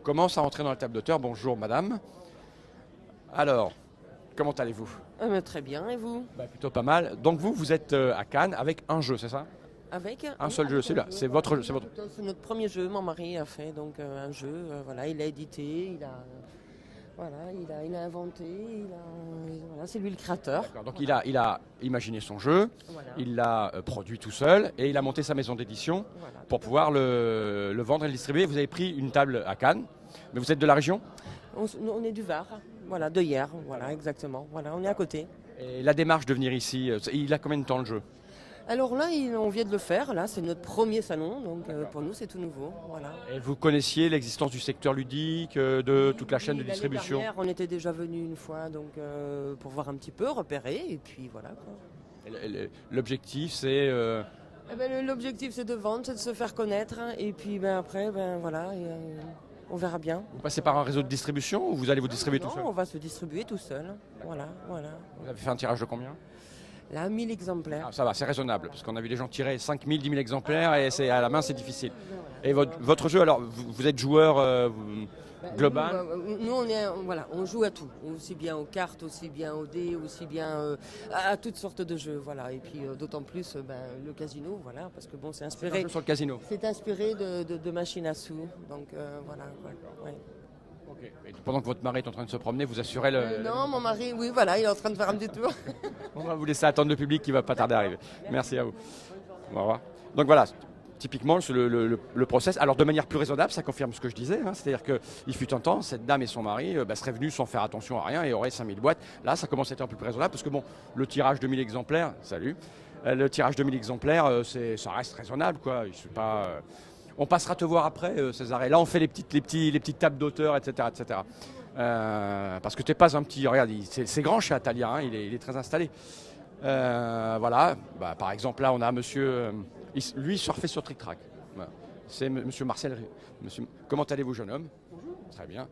commence à rentrer dans la table d'auteur. Bonjour madame. Alors, comment allez-vous? Très bien, et vous? Plutôt pas mal. Donc vous êtes à Cannes avec un jeu, c'est ça? Avec Un seul jeu, celui-là. C'est votre jeu. C'est notre premier jeu, mon mari a fait donc un jeu, voilà, il a édité, il a inventé, voilà, c'est lui le créateur. D'accord. Donc il a imaginé son jeu, Voilà. il l'a produit tout seul et il a monté sa maison d'édition Voilà. pour pouvoir le vendre et le distribuer. Vous avez pris une table à Cannes, mais vous êtes de la région? On est du Var, voilà, de hier, voilà, exactement, voilà, on est à côté. Et la démarche de venir ici, il a combien de temps le jeu? Alors là, on vient de le faire, là, c'est notre premier salon, donc pour nous c'est tout nouveau, voilà. Et vous connaissiez l'existence du secteur ludique, de toute la chaîne de L'année distribution? dernière, on était déjà venu une fois, donc pour voir un petit peu, repérer, et puis voilà, quoi. L'objectif, c'est L'objectif c'est de vendre, c'est de se faire connaître et puis après voilà, on verra bien. vous passez par un réseau de distribution ou vous allez vous distribuer tout Non, seul? on va se distribuer tout seul. Voilà. Vous avez fait un tirage de combien? Là, 1000 exemplaires. Ah, ça va, c'est raisonnable, parce qu'on a vu des gens tirer 5000, 10 000 exemplaires et à la main c'est difficile. Et votre jeu, alors vous êtes joueur global? Nous, on joue à tout, aussi bien aux cartes, aussi bien aux dés, aussi bien à toutes sortes de jeux, voilà. Et puis d'autant plus le casino, voilà, parce que bon, c'est Un inspiré. jeu sur le casino. C'est inspiré de machines à sous, donc voilà. Ouais. Ok. Et pendant que votre mari est en train de se promener, vous assurez le. Non, mon mari, oui, voilà, il est en train de faire un petit tour. On va vous laisser attendre le public qui va pas tarder à arriver. Merci à vous. Au revoir. Donc voilà, typiquement le process. Alors de manière plus raisonnable, ça confirme ce que je disais. C'est-à-dire qu'il fut un temps, cette dame et son mari seraient venus sans faire attention à rien et auraient 5000 boîtes. Là, ça commence à être un peu plus raisonnable parce que bon, le tirage de 1000 exemplaires, le tirage de 1000 exemplaires, ça reste raisonnable, quoi. Je sais pas. On passera te voir après, César. Et là, on fait les petites tables d'auteur, etc., etc. Parce que tu n'es pas un petit. Regarde, c'est grand chez Atalia, il est très installé. Voilà. Par exemple, là, on a monsieur. Lui, il surfait sur Trick Track. Voilà. C'est monsieur Marcel. Comment allez-vous, jeune homme? Très bien.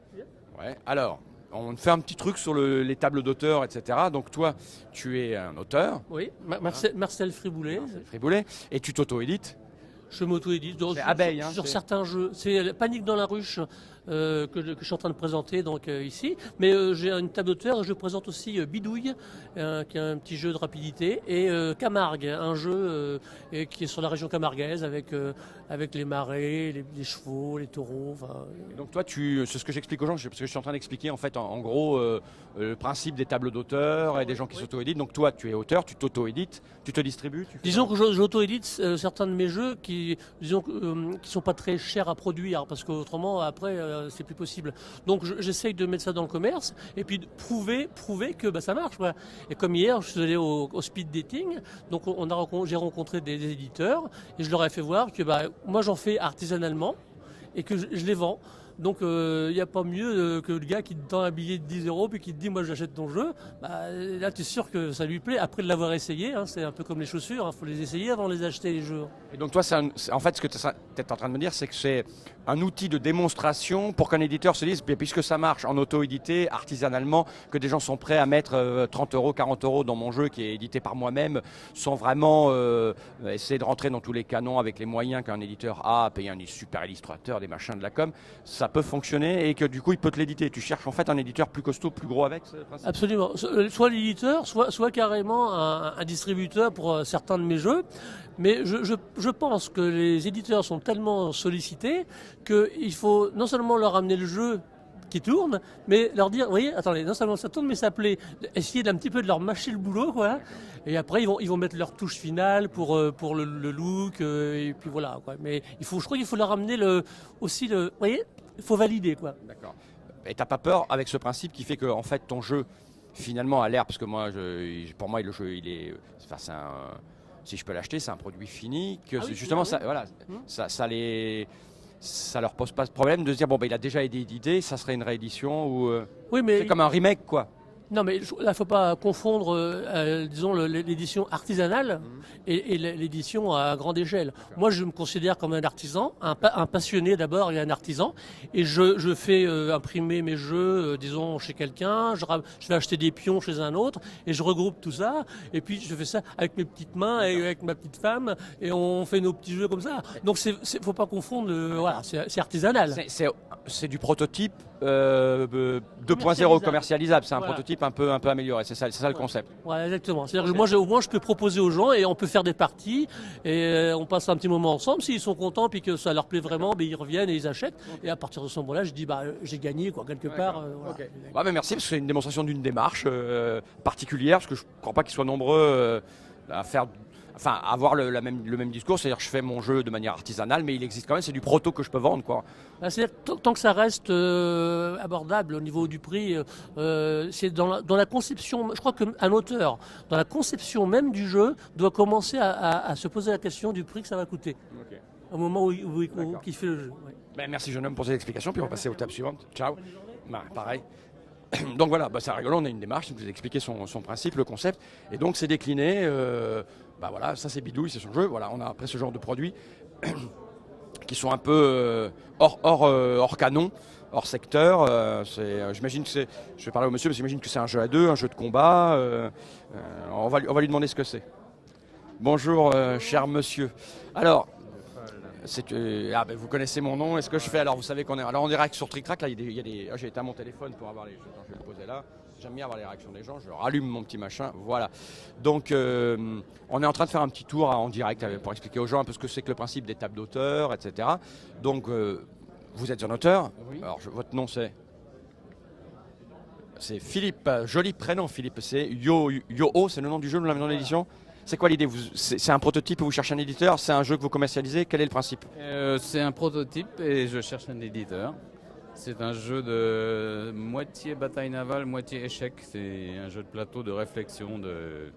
Ouais. Alors, on fait un petit truc sur les tables d'auteur, etc. Donc, toi, tu es un auteur. Oui, Marcel Friboulet. Friboulet. Et tu t'auto-édites. Je m'auto-édite Abeille, sur certains jeux. C'est Panique dans la ruche que je suis en train de présenter donc, ici. Mais j'ai une table d'auteur et je présente aussi Bidouille, qui est un petit jeu de rapidité, et Camargue, un jeu qui est sur la région camarguaise avec les marais, les chevaux, les taureaux. Donc toi, c'est ce que j'explique aux gens, parce que je suis en train d'expliquer en fait en gros le principe des tables d'auteur et des gens qui s'auto-éditent. Donc toi, tu es auteur, tu t'auto-édites, tu te distribues. Disons que j'auto-édite certains de mes jeux qui sont pas très chers à produire, parce qu'autrement après c'est plus possible. Donc j'essaye de mettre ça dans le commerce et puis de prouver que ça marche. Voilà. Et comme hier, je suis allé au speed dating, donc j'ai rencontré des éditeurs et je leur ai fait voir que moi j'en fais artisanalement et que je les vends. Donc il n'y a pas mieux que le gars qui te tend un billet de 10 euros puis qui te dit moi j'achète ton jeu. Là tu es sûr que ça lui plaît après de l'avoir essayé. C'est un peu comme les chaussures, il faut les essayer avant de les acheter les jeux. Et donc toi, en fait ce que tu es en train de me dire, c'est que c'est un outil de démonstration pour qu'un éditeur se dise, puisque ça marche en auto-édité, artisanalement, que des gens sont prêts à mettre 30 euros, 40 euros dans mon jeu qui est édité par moi-même, sans vraiment essayer de rentrer dans tous les canons avec les moyens qu'un éditeur a, payer un super illustrateur, des machins de la com, ça peut fonctionner et que du coup il peut te l'éditer. Tu cherches en fait un éditeur plus costaud, plus gros avec ce principe? Absolument. Soit l'éditeur, soit carrément un distributeur pour certains de mes jeux. Mais je pense que les éditeurs sont tellement sollicités qu'il faut non seulement leur amener le jeu qui tourne, mais leur dire, vous voyez, attendez, non seulement ça tourne, mais ça plaît. Essayer d'un petit peu de leur mâcher le boulot, quoi. Et après, ils vont mettre leur touche finale pour le look, et puis voilà, quoi. Mais je crois qu'il faut leur amener aussi vous voyez, il faut valider, quoi. D'accord. Et t'as pas peur avec ce principe qui fait que en fait ton jeu finalement a l'air, parce que moi, pour moi le jeu il est, si je peux l'acheter, c'est un produit fini, que justement ça, voilà, ça leur pose pas de problème de se dire il a déjà été édité, ça serait une réédition ou oui, mais c'est comme un remake, quoi. Non, mais là, il ne faut pas confondre, disons, l'édition artisanale et l'édition à grande échelle. Moi, je me considère comme un artisan, un passionné d'abord et un artisan. Et je fais imprimer mes jeux, disons, chez quelqu'un. Je vais acheter des pions chez un autre et je regroupe tout ça. Et puis, je fais ça avec mes petites mains et avec ma petite femme. Et on fait nos petits jeux comme ça. Donc, faut pas confondre. Voilà, c'est artisanal. C'est du prototype 2.0 commercialisable. C'est un Voilà. prototype un peu amélioré. C'est ça le concept. Voilà, exactement. C'est-à-dire que moi, au moins, je peux proposer aux gens et on peut faire des parties et on passe un petit moment ensemble. S'ils sont contents puis que ça leur plaît vraiment, ils reviennent et ils achètent. Et à partir de ce moment-là, je dis, j'ai gagné, quoi, quelque part. Voilà. Ok. Ouais, mais merci, parce que c'est une démonstration d'une démarche particulière, parce que je ne crois pas qu'ils soient nombreux à faire. Enfin, avoir le même discours, c'est-à-dire que je fais mon jeu de manière artisanale, mais il existe quand même, c'est du proto que je peux vendre, quoi. C'est-à-dire que tant que ça reste abordable au niveau du prix, c'est dans la conception. Je crois qu'un auteur, dans la conception même du jeu, doit commencer à se poser la question du prix que ça va coûter. Ok. Au moment où il fait le jeu. Ouais. Ben, merci jeune homme pour ces explications, puis on va passer aux tables suivantes. Ciao. Bah, pareil. Donc voilà, c'est rigolo, on a une démarche, vous expliquez son principe, le concept, et donc c'est décliné, voilà, ça c'est bidouille, c'est son jeu, voilà, on a après ce genre de produits qui sont un peu hors canon, hors secteur, j'imagine que je vais parler au monsieur, mais j'imagine que c'est un jeu à deux, un jeu de combat, on va lui demander ce que c'est. Bonjour cher monsieur, alors... vous connaissez mon nom, est-ce que je fais, alors vous savez qu'on est en direct sur Trick Track, là il y a des j'ai été à mon téléphone pour avoir les, attends, je vais le poser là, j'aime bien avoir les réactions des gens, je rallume mon petit machin, voilà. Donc on est en train de faire un petit tour en direct pour expliquer aux gens un peu ce que c'est que le principe des tables d'auteur, etc. Donc vous êtes un auteur, oui. Alors votre nom c'est Philippe, joli prénom Philippe, c'est Yo-Oh, c'est le nom du jeu, de la maison d'édition. C'est quoi l'idée? C'est un prototype où vous cherchez un éditeur? C'est un jeu que vous commercialisez? Quel est le principe? C'est un prototype et je cherche un éditeur. C'est un jeu de moitié bataille navale, moitié échec. C'est un jeu de plateau de réflexion de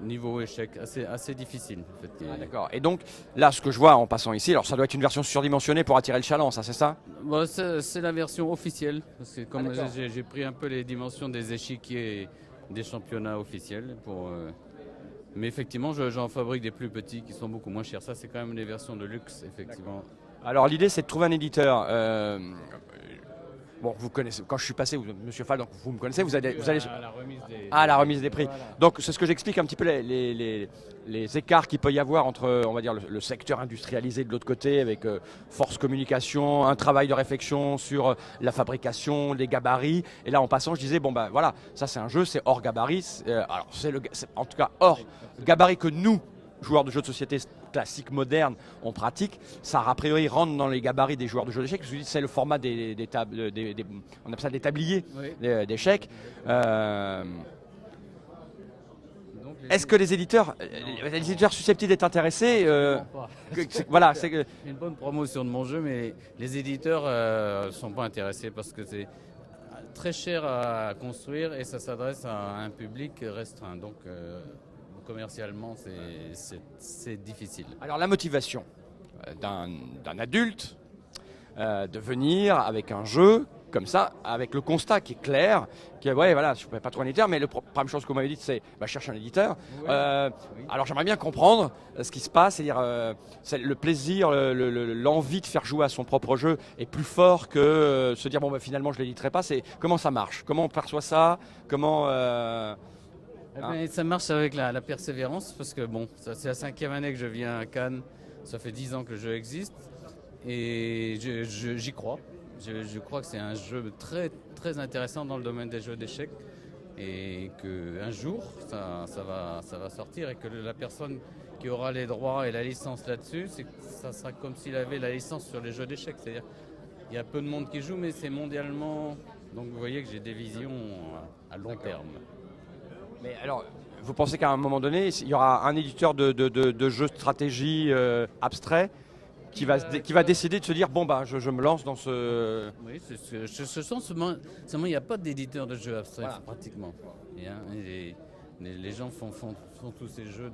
niveau échec, assez difficile. En fait. Ah, d'accord. Et donc là, ce que je vois en passant ici, alors ça doit être une version surdimensionnée pour attirer le chaland, ça, c'est ça? Bon, c'est la version officielle. Parce que comme j'ai pris un peu les dimensions des échiquiers des championnats officiels pour... Mais effectivement, j'en fabrique des plus petits qui sont beaucoup moins chers. Ça, c'est quand même des versions de luxe, effectivement. Alors, l'idée, c'est de trouver un éditeur. Bon, vous connaissez, quand je suis passé, Monsieur Fall, donc vous me connaissez, vous allez la remise des... Ah, la remise des prix. Voilà. Donc, c'est ce que j'explique un petit peu les écarts qu'il peut y avoir entre, on va dire, le secteur industrialisé de l'autre côté, avec force communication, un travail de réflexion sur la fabrication, les gabarits. Et là, en passant, je disais, bon, ben voilà, ça c'est un jeu, c'est hors gabarit. Alors, c'est en tout cas hors gabarit que nous, joueurs de jeux de société classiques, modernes, on pratique. Ça, a priori, rentre dans les gabarits des joueurs de jeux d'échecs. Parce que c'est le format des tables, on appelle ça des tabliers d'échecs. Est-ce que les éditeurs susceptibles d'être intéressés, voilà, c'est une bonne promotion de mon jeu, mais les éditeurs ne sont pas intéressés parce que c'est très cher à construire et ça s'adresse à un public restreint. Donc, commercialement, c'est difficile. Alors, la motivation d'un adulte de venir avec un jeu comme ça, avec le constat qui est clair, que voilà, je ne peux pas trouver un éditeur, mais la première chose que vous m'avez dit, c'est cherche un éditeur. Oui. Alors j'aimerais bien comprendre ce qui se passe, c'est-à-dire le plaisir, l'envie de faire jouer à son propre jeu est plus fort que se dire bon finalement je ne l'éditerai pas. C'est comment ça marche, comment on perçoit ça, comment. Ça marche avec la persévérance, parce que bon, c'est la 5e année que je viens à Cannes, ça fait 10 ans que le jeu existe, et j'y crois. Je crois que c'est un jeu très, très intéressant dans le domaine des jeux d'échecs et qu'un jour, ça va sortir et que la personne qui aura les droits et la licence là-dessus, ça sera comme s'il avait la licence sur les jeux d'échecs. C'est-à-dire il y a peu de monde qui joue, mais c'est mondialement. Donc vous voyez que j'ai des visions à long terme. Mais alors, vous pensez qu'à un moment donné, il y aura un éditeur de jeux de stratégie abstrait qui va décider de se dire bon je me lance dans ce... Oui, ce sens, seulement il n'y a pas d'éditeur de jeux abstraits pratiquement. Et les gens font tous ces jeux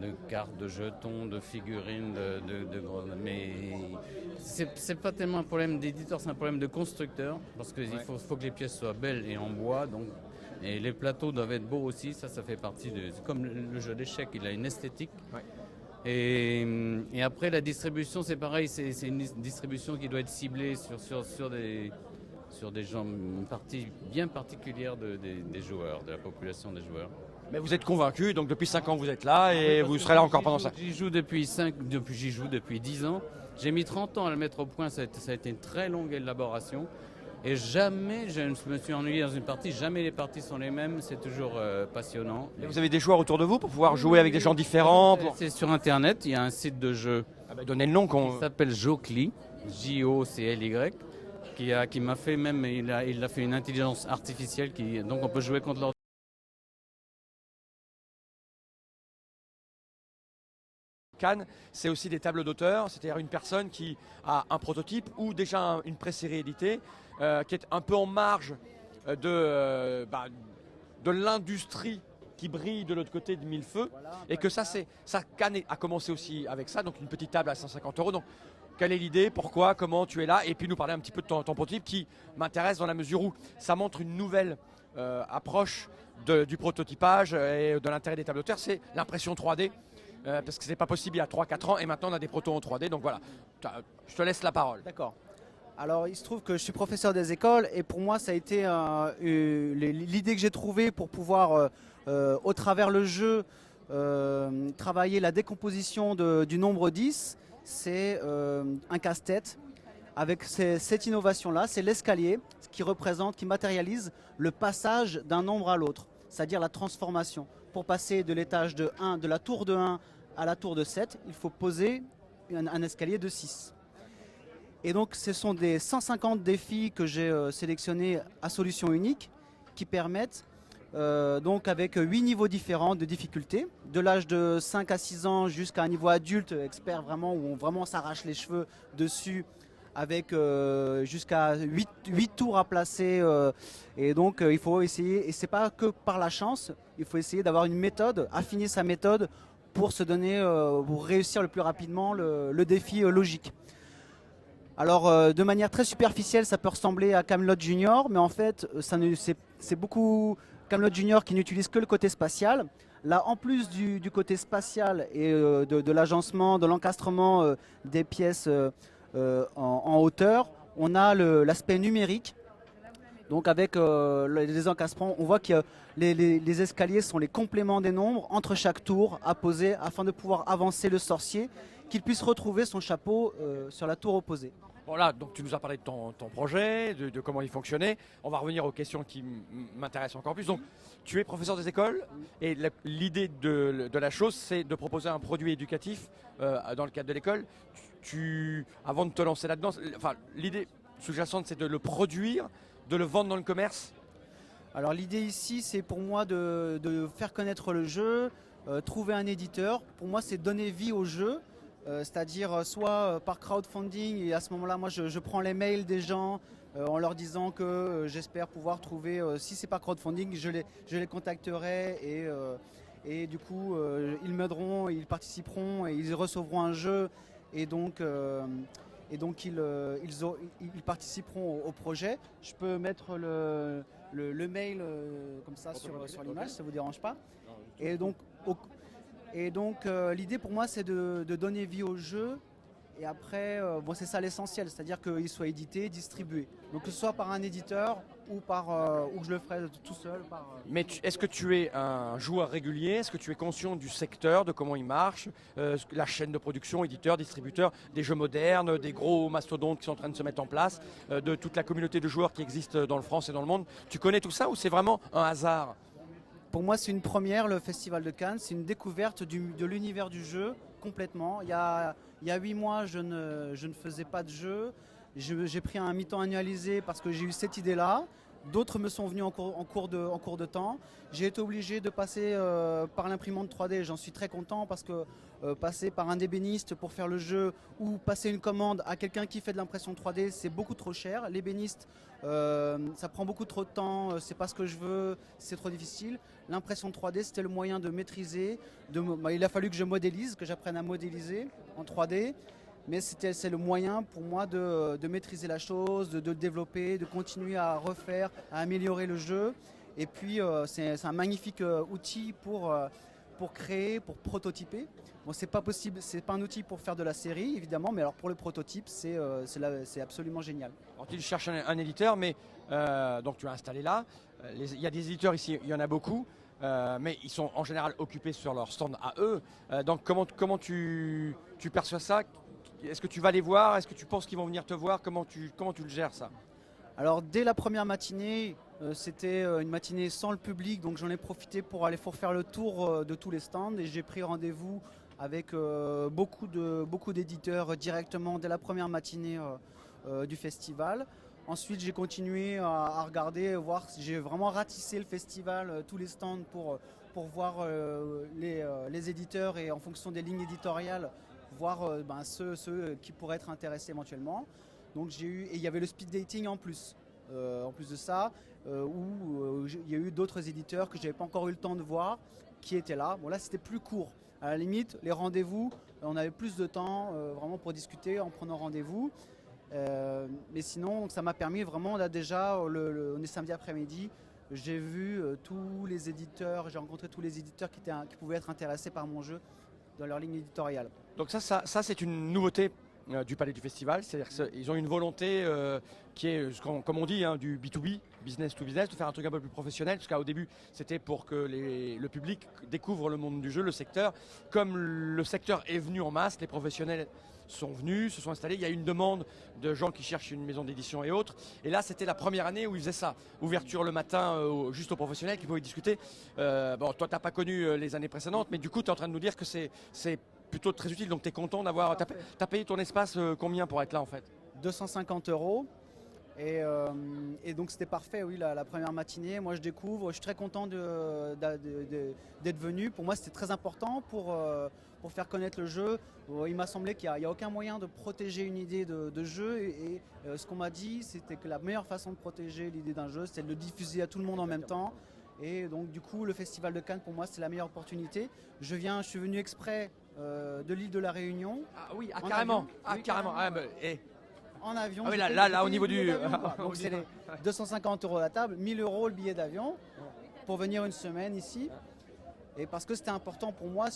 de cartes, de jetons, de figurines, mais c'est pas tellement un problème d'éditeur, c'est un problème de constructeur, parce qu'il faut que les pièces soient belles et en bois, donc, et les plateaux doivent être beaux aussi, ça fait partie de... C'est comme le jeu d'échecs, il a une esthétique. Ouais. Et après la distribution, c'est pareil, c'est une distribution qui doit être ciblée sur des gens, une partie bien particulière des joueurs, de la population des joueurs. Mais vous êtes convaincu, donc depuis 5 ans vous êtes là et vous serez là encore pendant ça. J'y joue depuis 10 ans. J'ai mis 30 ans à le mettre au point, ça a été une très longue élaboration. Et jamais je me suis ennuyé dans une partie, jamais les parties sont les mêmes, c'est toujours passionnant. Et vous avez des joueurs autour de vous pour pouvoir jouer avec des gens différents C'est sur internet, il y a un site de jeu donnez le nom qui s'appelle Jocly, Jocly, qui m'a fait même, il a fait une intelligence artificielle, donc on peut jouer contre l'ordinateur. Cannes, c'est aussi des tables d'auteur, c'est-à-dire une personne qui a un prototype ou déjà une pré-série éditée, qui est un peu en marge de l'industrie qui brille de l'autre côté de Millefeuille, et que ça, Cannes a commencé aussi avec ça, donc une petite table à 150 €. Donc, quelle est l'idée, pourquoi, comment tu es là, et puis nous parler un petit peu de ton prototype qui m'intéresse dans la mesure où ça montre une nouvelle approche du prototypage et de l'intérêt des tables d'auteur, c'est l'impression 3D. Parce que ce n'est pas possible il y a 3-4 ans et maintenant on a des protos en 3D, donc voilà, je te laisse la parole. D'accord. Alors il se trouve que je suis professeur des écoles et pour moi ça a été l'idée que j'ai trouvée pour pouvoir, au travers le jeu, travailler la décomposition du nombre 10, c'est un casse-tête. Avec cette innovation-là, c'est l'escalier qui matérialise le passage d'un nombre à l'autre, c'est-à-dire la transformation. Pour passer de l'étage de 1, de la tour de 1 à la tour de 7, il faut poser un escalier de 6. Et donc ce sont des 150 défis que j'ai sélectionnés à solution unique qui permettent, donc avec 8 niveaux différents de difficulté, de l'âge de 5 à 6 ans jusqu'à un niveau adulte, expert vraiment, où on vraiment s'arrache les cheveux dessus, avec jusqu'à 8 tours à placer. Et donc il faut essayer, et c'est pas que par la chance, il faut essayer d'avoir une méthode, affiner sa méthode pour se donner, pour réussir le plus rapidement le défi logique. Alors de manière très superficielle, ça peut ressembler à Camelot Junior, mais en fait c'est beaucoup Camelot Junior qui n'utilise que le côté spatial. Là, en plus du côté spatial et de l'agencement, de l'encastrement des pièces en hauteur, on a l'aspect numérique. Donc avec les encassements, on voit que les escaliers sont les compléments des nombres entre chaque tour à poser afin de pouvoir avancer le sorcier, qu'il puisse retrouver son chapeau sur la tour opposée. Voilà, donc tu nous as parlé de ton projet, de comment il fonctionnait. On va revenir aux questions qui m'intéressent encore plus. Donc, tu es professeur des écoles et l'idée de la chose, c'est de proposer un produit éducatif dans le cadre de l'école. Avant de te lancer là-dedans, l'idée sous-jacente, c'est de le produire, de le vendre dans le commerce. Alors l'idée ici, c'est pour moi de faire connaître le jeu, trouver un éditeur. Pour moi, c'est donner vie au jeu. C'est-à-dire soit par crowdfunding, et à ce moment-là, moi je prends les mails des gens en leur disant que j'espère pouvoir trouver, si c'est par crowdfunding, je les contacterai et du coup ils m'aideront, ils participeront et ils recevront un jeu et donc ils participeront au projet. Je peux mettre le mail comme ça sur l'image, ça ne vous dérange pas. Et donc l'idée pour moi c'est de donner vie au jeu et après c'est ça l'essentiel, c'est-à-dire qu'il soit édité, distribué. Donc que ce soit par un éditeur ou ou que je le ferai tout seul. Mais est-ce que tu es un joueur régulier? Est-ce que tu es conscient du secteur, de comment il marche, la chaîne de production, éditeur, distributeur, des jeux modernes, des gros mastodontes qui sont en train de se mettre en place, de toute la communauté de joueurs qui existe dans le France et dans le monde? Tu connais tout ça ou c'est vraiment un hasard? Pour moi, c'est une première, le Festival de Cannes. C'est une découverte de l'univers du jeu complètement. Il y a 8 mois, je ne faisais pas de jeu. J'ai pris un mi-temps annualisé parce que j'ai eu cette idée-là D'autres me sont venus en cours de temps. J'ai été obligé de passer par l'imprimante 3D. J'en suis très content parce que passer par un ébéniste pour faire le jeu ou passer une commande à quelqu'un qui fait de l'impression 3D, c'est beaucoup trop cher. L'ébéniste, ça prend beaucoup trop de temps, c'est pas ce que je veux, c'est trop difficile. L'impression 3D, c'était le moyen de maîtriser. Il a fallu que je modélise, que j'apprenne à modéliser en 3D. Mais c'est le moyen pour moi de maîtriser la chose, de développer, de continuer à refaire, à améliorer le jeu. Et puis c'est un magnifique outil pour créer, pour prototyper. Bon, c'est pas possible, c'est pas un outil pour faire de la série évidemment, mais alors pour le prototype, c'est absolument génial. Alors tu cherches un éditeur, mais donc tu as installé là. Il y a des éditeurs ici, il y en a beaucoup. Mais ils sont en général occupés sur leur stand à eux. Donc comment tu perçois ça? Est-ce que tu vas les voir? Est-ce que tu penses qu'ils vont venir te voir? Comment tu le gères ça? Alors dès la première matinée, c'était une matinée sans le public, donc j'en ai profité pour faire le tour de tous les stands et j'ai pris rendez-vous avec beaucoup d'éditeurs directement dès la première matinée du festival. Ensuite, j'ai continué à regarder, voir si j'ai vraiment ratissé le festival, tous les stands pour voir les éditeurs et en fonction des lignes éditoriales, voir ceux qui pourraient être intéressés éventuellement. Donc et il y avait le speed dating en plus de ça, où il y a eu d'autres éditeurs que je n'avais pas encore eu le temps de voir, qui étaient là. Bon là, c'était plus court. À la limite, les rendez-vous, on avait plus de temps vraiment pour discuter en prenant rendez-vous. Mais sinon, donc ça m'a permis vraiment, là déjà, on est samedi après-midi, j'ai vu tous les éditeurs, j'ai rencontré tous les éditeurs qui pouvaient être intéressés par mon jeu dans leur ligne éditoriale. Donc ça c'est une nouveauté du Palais du Festival, c'est-à-dire qu'ils ont une volonté qui est, comme on dit, du B2B, business to business, de faire un truc un peu plus professionnel, parce qu'au début c'était pour que le public découvre le monde du jeu, le secteur. Comme le secteur est venu en masse, les professionnels sont venus, se sont installés, il y a une demande de gens qui cherchent une maison d'édition et autres. Et là c'était la première année où ils faisaient ça, ouverture le matin juste aux professionnels qui pouvaient discuter. Bon, toi t'as pas connu les années précédentes, mais du coup tu es en train de nous dire que c'est plutôt très utile, donc tu es content d'avoir... T'as payé ton espace combien pour être là en fait? 250 €. Et donc c'était parfait, oui, la première matinée. Moi je découvre, je suis très content d'être venu. Pour moi c'était très important pour faire connaître le jeu. Il m'a semblé qu'il n'y a aucun moyen de protéger une idée de jeu. Et ce qu'on m'a dit, c'était que la meilleure façon de protéger l'idée d'un jeu, c'est de le diffuser à tout le monde en même temps. Et donc du coup le Festival de Cannes pour moi c'est la meilleure opportunité. Je suis venu exprès de l'île de la Réunion. Ah oui, carrément. Avion. Ah Oui, carrément. En avion. Ah oui, là au niveau du... Donc c'est les 250 € la table, 1000 € le billet d'avion pour venir une semaine ici. Et parce que c'était important pour moi,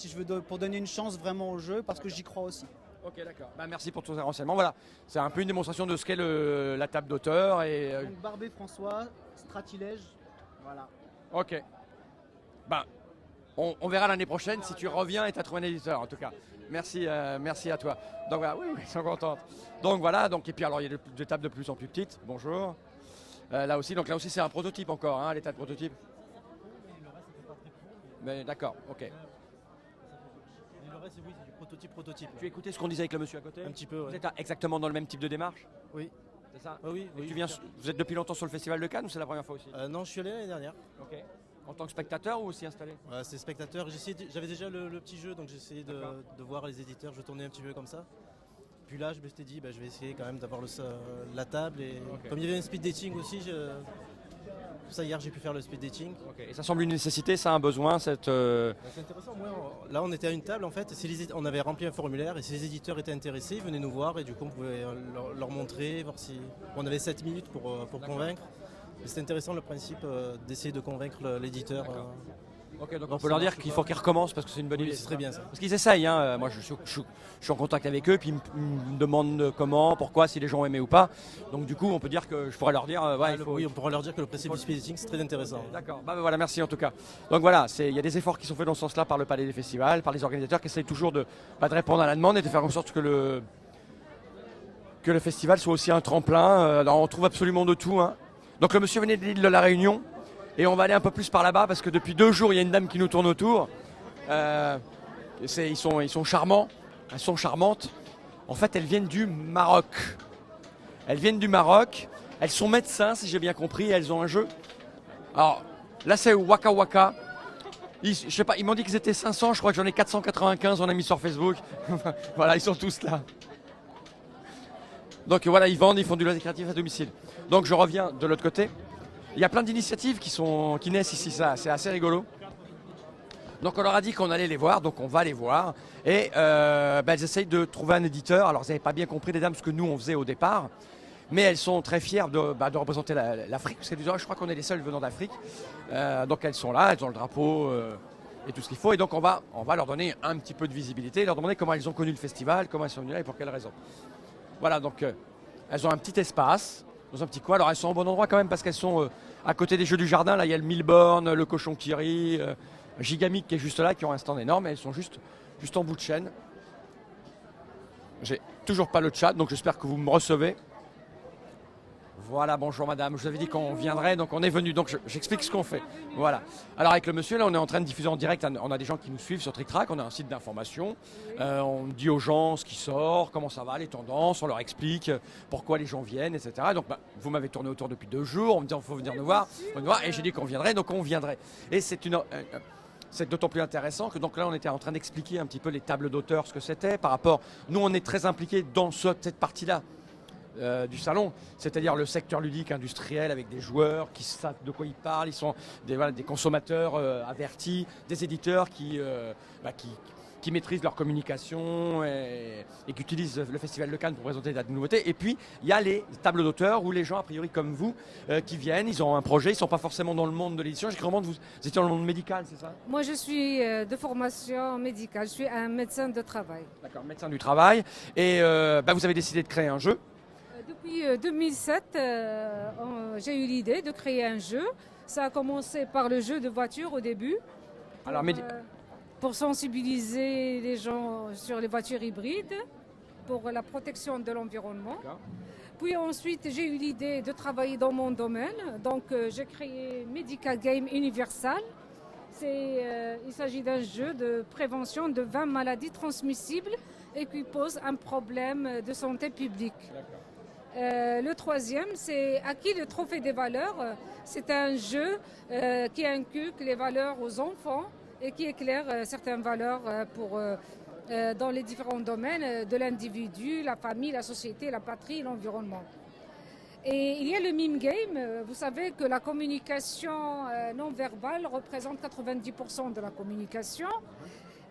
pour donner une chance vraiment au jeu, parce que j'y crois aussi. Ok, d'accord. Merci pour tous ces renseignements. Voilà, c'est un peu une démonstration de ce qu'est la table d'auteur. Donc Barbé François, Stratilège, voilà. Ok. On verra l'année prochaine si tu reviens et tu as trouvé un éditeur en tout cas. Merci à toi. Donc voilà, oui, ils sont contents. Donc voilà, et puis alors il y a des tables de plus en plus petites. Bonjour. Là aussi c'est un prototype encore, hein, l'état de prototype. Mais d'accord, ok. Le reste, oui, c'est du prototype. Tu écoutais ce qu'on disait avec le monsieur à côté? Un petit peu, ouais. Vous êtes exactement dans le même type de démarche? Oui. C'est ça? Oui. Vous êtes depuis longtemps sur le Festival de Cannes ou c'est la première fois aussi? Non, je suis allé l'année dernière. Ok. En tant que spectateur ou aussi installé? C'est spectateur. J'avais déjà le petit jeu, donc j'ai essayé de voir les éditeurs. Je tournais un petit peu comme ça. Puis là, je me suis dit, je vais essayer quand même d'avoir la table. Et comme il y avait un speed dating aussi, ça hier j'ai pu faire le speed dating. Okay. Et ça semble une nécessité, ça, un besoin, C'est intéressant. Là, on était à une table en fait. On avait rempli un formulaire et si les éditeurs étaient intéressés, ils venaient nous voir et du coup on pouvait leur montrer, voir si. On avait 7 minutes pour convaincre. C'est intéressant le principe d'essayer de convaincre l'éditeur. Ok, donc on peut leur dire qu'il faut qu'ils recommencent parce que c'est une bonne idée. C'est très bien ça. Parce qu'ils essayent, hein. Moi je suis en contact avec eux, puis ils me demandent comment, pourquoi, si les gens ont aimé ou pas. Donc du coup on peut dire que je pourrais leur dire... Oui, on pourra leur dire que le principe du speed dating c'est très intéressant. D'accord, voilà, merci en tout cas. Donc voilà, il y a des efforts qui sont faits dans ce sens-là par le Palais des Festivals, par les organisateurs qui essayent toujours de répondre à la demande et de faire en sorte que le festival soit aussi un tremplin. On trouve absolument de tout, hein. Donc le monsieur venait de l'île de la Réunion. Et on va aller un peu plus par là-bas parce que depuis 2 jours, il y a une dame qui nous tourne autour. Ils sont charmants, elles sont charmantes. En fait, elles viennent du Maroc. Elles sont médecins, si j'ai bien compris, et elles ont un jeu. Alors, là, c'est Waka Waka. Je sais pas, ils m'ont dit qu'ils étaient 500, je crois que j'en ai 495, on a mis sur Facebook. Voilà, ils sont tous là. Donc voilà, ils vendent, ils font du loisir créatif à domicile. Donc je reviens de l'autre côté. Il y a plein d'initiatives qui naissent ici, ça, c'est assez rigolo. Donc on leur a dit qu'on allait les voir, donc on va les voir. Et elles essayent de trouver un éditeur. Alors vous n'avez pas bien compris, les dames, ce que nous on faisait au départ. Mais elles sont très fières de représenter l'Afrique, parce qu'elles disent, je crois qu'on est les seuls venant d'Afrique. Donc elles sont là, elles ont le drapeau et tout ce qu'il faut. Et donc on va leur donner un petit peu de visibilité, leur demander comment elles ont connu le festival, comment elles sont venues là et pour quelles raisons. Voilà, donc elles ont un petit espace, dans un petit coin. Alors elles sont au bon endroit quand même, parce qu'elles sont à côté des Jeux du Jardin. Là, il y a le Milborn, le Cochon qui rit, Gigamic qui est juste là, qui ont un stand énorme. Et elles sont juste en bout de chaîne. J'ai toujours pas le chat, donc j'espère que vous me recevez. Voilà, bonjour madame, je vous avais dit qu'on viendrait, donc on est venu, donc j'explique ce qu'on fait. Voilà. Alors avec le monsieur, là on est en train de diffuser en direct, on a des gens qui nous suivent sur TrickTrack, on a un site d'information, on dit aux gens ce qui sort, comment ça va, les tendances, on leur explique pourquoi les gens viennent, etc. Donc vous m'avez tourné autour depuis 2 jours, en me disant il faut venir nous voir, et j'ai dit qu'on viendrait, donc on viendrait. Et c'est d'autant plus intéressant que donc là on était en train d'expliquer un petit peu les tables d'auteurs, ce que c'était par rapport, nous on est très impliqués dans cette partie-là. Du salon, c'est-à-dire le secteur ludique industriel avec des joueurs qui savent de quoi ils parlent, ils sont des consommateurs avertis, des éditeurs qui maîtrisent leur communication et qui utilisent le Festival de Cannes pour présenter des nouveautés. Et puis il y a les tables d'auteurs où les gens a priori comme vous qui viennent, ils ont un projet, ils ne sont pas forcément dans le monde de l'édition. J'ai cru comprendre que vous étiez dans le monde médical, c'est ça? Moi je suis de formation médicale, je suis un médecin de travail. D'accord, médecin du travail. Et vous avez décidé de créer un jeu. Depuis 2007, j'ai eu l'idée de créer un jeu. Ça a commencé par le jeu de voiture au début, pour sensibiliser les gens sur les voitures hybrides, pour la protection de l'environnement. Puis ensuite, j'ai eu l'idée de travailler dans mon domaine. Donc j'ai créé Medical Game Universal. Il s'agit d'un jeu de prévention de 20 maladies transmissibles et qui pose un problème de santé publique. Le troisième, c'est Acquis le trophée des valeurs. C'est un jeu qui inculque les valeurs aux enfants et qui éclaire certaines valeurs dans les différents domaines de l'individu, la famille, la société, la patrie, l'environnement. Et il y a le meme game. Vous savez que la communication non verbale représente 90% de la communication.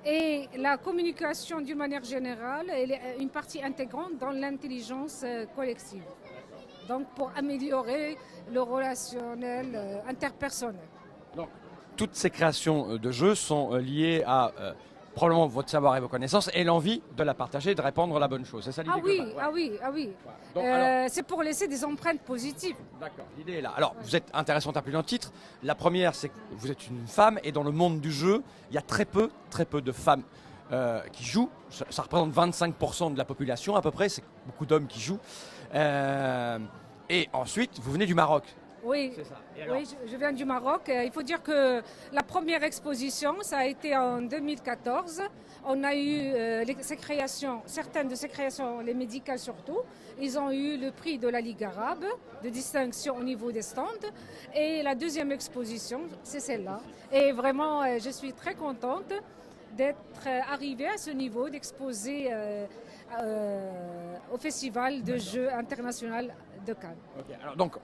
Et la communication, d'une manière générale, elle est une partie intégrante dans l'intelligence collective. Donc, pour améliorer le relationnel interpersonnel. Donc, toutes ces créations de jeux sont liées à probablement votre savoir et vos connaissances et l'envie de la partager, de répandre la bonne chose. C'est ça l'idée? Ah oui. C'est pour laisser des empreintes positives. D'accord, l'idée est là. Alors, vous êtes intéressante à plusieurs titres. La première, c'est que vous êtes une femme et dans le monde du jeu, il y a très peu de femmes qui jouent. Ça représente 25% de la population à peu près, c'est beaucoup d'hommes qui jouent. Et ensuite, vous venez du Maroc. Oui, je viens du Maroc. Il faut dire que la première exposition, ça a été en 2014. On a eu certaines de ces créations, les médicales surtout. Ils ont eu le prix de la Ligue arabe, de distinction au niveau des stands. Et la deuxième exposition, c'est celle-là. Et vraiment, je suis très contente d'être arrivée à ce niveau, d'exposer au Festival de jeux international de Cannes. Okay. Alors donc,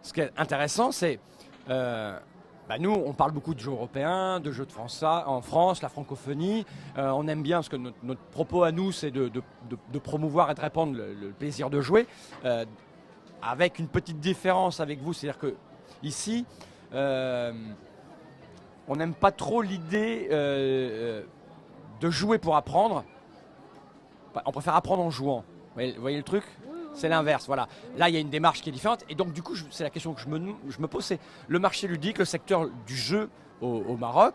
ce qui est intéressant, c'est nous, on parle beaucoup de jeux européens, de jeux en France, la francophonie. On aime bien, parce que notre propos à nous, c'est de promouvoir et de répandre le plaisir de jouer, avec une petite différence avec vous, c'est-à-dire que ici, on n'aime pas trop l'idée de jouer pour apprendre. On préfère apprendre en jouant. Vous voyez le truc? C'est l'inverse, voilà. Là, il y a une démarche qui est différente. Et donc, du coup, c'est la question que je me pose, c'est le marché ludique, le secteur du jeu au Maroc.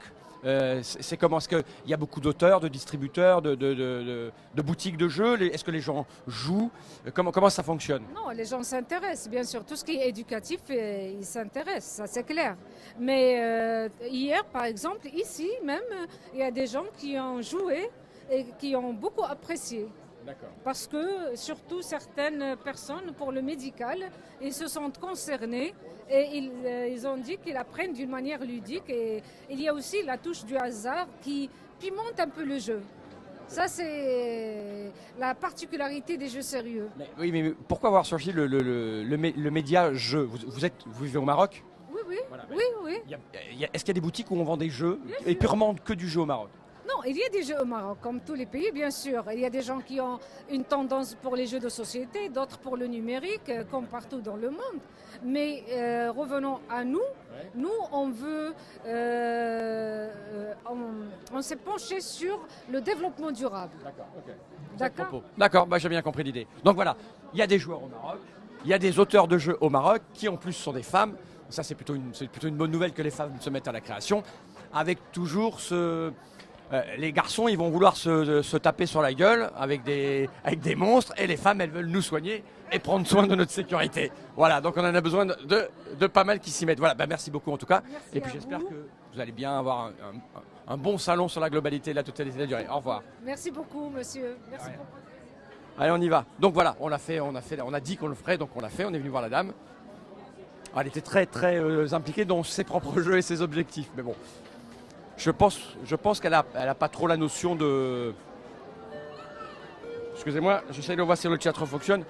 C'est comment? Est-ce qu'il y a beaucoup d'auteurs, de distributeurs, de boutiques de jeux? Est-ce que les gens jouent? Comment ça fonctionne? Non, les gens s'intéressent, bien sûr. Tout ce qui est éducatif, ils s'intéressent, ça c'est clair. Mais hier, par exemple, ici même, il y a des gens qui ont joué et qui ont beaucoup apprécié. Parce que surtout certaines personnes pour le médical, ils se sentent concernés et ils ont dit qu'ils apprennent d'une manière ludique et il y a aussi la touche du hasard qui pimente un peu le jeu. Ça, c'est la particularité des jeux sérieux. Mais pourquoi avoir choisi le média jeu vous vivez au Maroc? Oui, oui, Voilà. oui. Est-ce qu'il y a des boutiques où on vend des jeux et purement que du jeu au Maroc? Non, il y a des jeux au Maroc, comme tous les pays, bien sûr. Il y a des gens qui ont une tendance pour les jeux de société, d'autres pour le numérique, comme partout dans le monde. Mais revenons à nous. Nous, on veut, on s'est penché sur le développement durable. D'accord. D'accord, j'ai bien compris l'idée. Donc voilà, il y a des joueurs au Maroc, il y a des auteurs de jeux au Maroc qui en plus sont des femmes. Ça, c'est plutôt une bonne nouvelle que les femmes se mettent à la création, avec toujours les garçons, ils vont vouloir se taper sur la gueule avec des monstres, et les femmes, elles veulent nous soigner et prendre soin de notre sécurité. Voilà, donc on en a besoin de pas mal qui s'y mettent. Voilà, merci beaucoup en tout cas. Merci et puis j'espère que vous allez bien avoir un bon salon sur la globalité de la totalité de la durée. Au revoir. Merci beaucoup, monsieur. Merci beaucoup. Allez, on y va. Donc voilà, on a dit qu'on le ferait, donc on l'a fait, on est venu voir la dame. Elle était très très impliquée dans ses propres jeux et ses objectifs, mais bon. Je pense qu'elle a pas trop la notion de... Excusez-moi, j'essaie de voir si le chat fonctionne.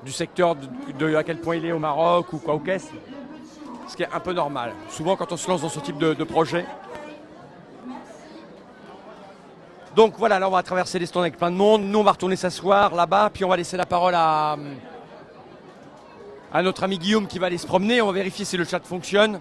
Du secteur, de à quel point il est au Maroc ou quoi au caisse. Ce qui est un peu normal. Souvent quand on se lance dans ce type de projet. Donc voilà, là on va traverser les stands avec plein de monde. Nous on va retourner s'asseoir là-bas. Puis on va laisser la parole à notre ami Guillaume qui va aller se promener. On va vérifier si le chat fonctionne.